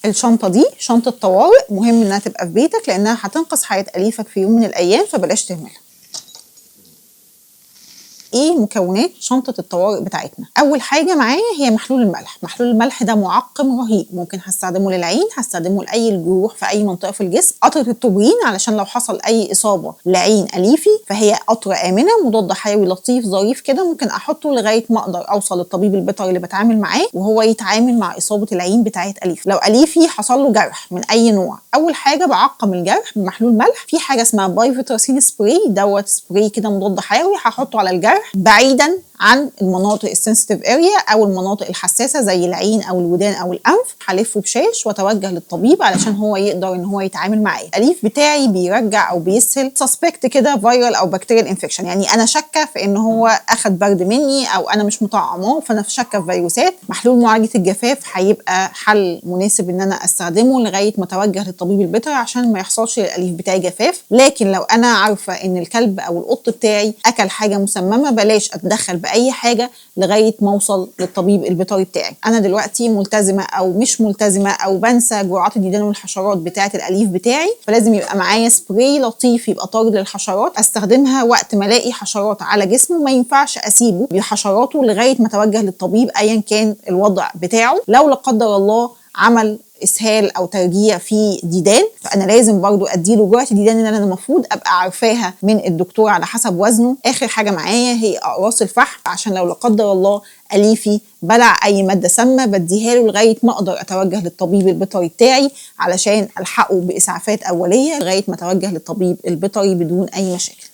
الشنطة دي شنطة طوارئ، مهم انها تبقى في بيتك لانها هتنقذ حياة أليفك في يوم من الأيام، فبلاش تهملها. ايه مكونات شنطة الطوارئ بتاعتنا؟ اول حاجة معايا هي محلول الملح. محلول الملح ده معقم رهيب، ممكن هستخدمه للعين، هستخدمه لأي الجروح في اي منطقة في الجسم. قطرة التوبرين علشان لو حصل اي اصابة لعين أليفي فهي قطرة آمنة، مضاد حيوي لطيف ظريف كده، ممكن احطه لغاية ما اقدر اوصل للطبيب البيطري اللي بتعامل معاه وهو يتعامل مع اصابة العين بتاعت أليف. لو أليفي حصل له جرح من اي نوع، اول حاجة بعقم الجرح بمحلول ملح. في حاجة اسمها بايفيتراسين سبراي، دوت سبراي كده مضاد حيوي، هحطه على الجرح بعيدا عن المناطق السنسيتيف اريا او المناطق الحساسه زي العين او الودان او الانف. هلفه بشاش واتوجه للطبيب علشان هو يقدر ان هو يتعامل معاه. الأليف بتاعي بيرجع او بيسهل سسبكت كده فيرال او بكتيريال انفكشن، يعني انا شاكه في ان هو اخد برد مني او انا مش مطعماه فانا شاكه في فيروسات. محلول معالجه الجفاف هيبقى حل مناسب ان انا استخدمه لغايه ما اتوجه للطبيب البيطري عشان ما يحصلش للأليف بتاعي جفاف. لكن لو انا عارفه ان الكلب او القط بتاعي اكل حاجه مسممه بلاش اتدخل باي حاجه لغايه ما اوصل للطبيب البيطري بتاعي. انا دلوقتي ملتزمه او مش ملتزمه او بنسى جرعات الديدان والحشرات بتاعه الأليف بتاعي، فلازم يبقى معايا سبراي لطيف يبقى طارد للحشرات، استخدمها وقت ما الاقي حشرات على جسمه. ما ينفعش اسيبه بحشراته لغايه ما اتوجه للطبيب ايا كان الوضع بتاعه. لو لا قدر الله عمل اسهال او ترجيع في ديدان فانا لازم برضو اديله جرعه الديدان اللي انا المفروض ابقى عارفاها من الدكتور على حسب وزنه. اخر حاجه معايا هي اقراص الفحم، عشان لو لا قدر الله أليفي بلع اي ماده سامه بديها له لغايه ما اقدر اتوجه للطبيب البيطري بتاعي علشان الحقه باسعافات اوليه لغايه ما اتوجه للطبيب البيطري بدون اي مشاكل.